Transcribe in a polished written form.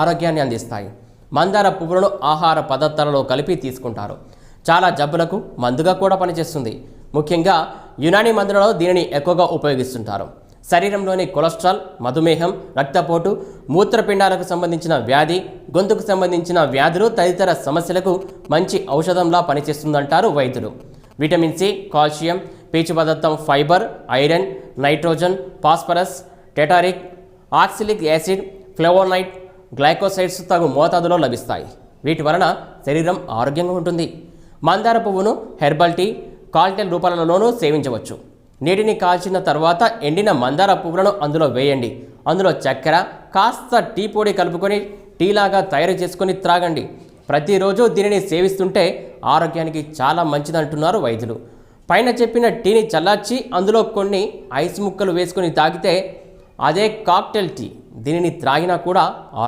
ఆరోగ్యాన్ని అందిస్తాయి. మందార పువ్వులను ఆహార పదార్థాలలో కలిపి తీసుకుంటారు. చాలా జబ్బులకు మందుగా కూడా పనిచేస్తుంది. ముఖ్యంగా యునానీ మందులలో దీనిని ఎక్కువగా ఉపయోగిస్తుంటారు. శరీరంలోని కొలెస్ట్రాల్, మధుమేహం, రక్తపోటు, మూత్రపిండాలకు సంబంధించిన వ్యాధి, గొంతుకు సంబంధించిన వ్యాధులు తదితర సమస్యలకు మంచి ఔషధంలా పనిచేస్తుందంటారు వైద్యులు. విటమిన్ సి, కాల్షియం, పీచు పదార్థం, fibre, iron, nitrogen, phosphorus, tartaric, oxalic acid, flavonoid, glycosides తగు మోతాదులో లభిస్తాయి. వీటి వలన శరీరం ఆరోగ్యంగా ఉంటుంది. మందార పువ్వును హెర్బల్ టీ, కాక్టైల్ రూపాలలోనూ సేవించవచ్చు. నీటిని కాల్చిన తర్వాత ఎండిన మందార పువ్వులను అందులో వేయండి. అందులో చక్కెర, కాస్త టీ పొడి కలుపుకొని టీలాగా తయారు చేసుకొని త్రాగండి. ప్రతిరోజు దీనిని సేవిస్తుంటే ఆరోగ్యానికి చాలా మంచిదంటున్నారు వైద్యులు. పైన చెప్పిన టీని చల్లార్చి అందులో కొన్ని ఐస్ ముక్కలు వేసుకొని తాగితే అదే కాక్టైల్ టీ. దీనిని త్రాగినా కూడా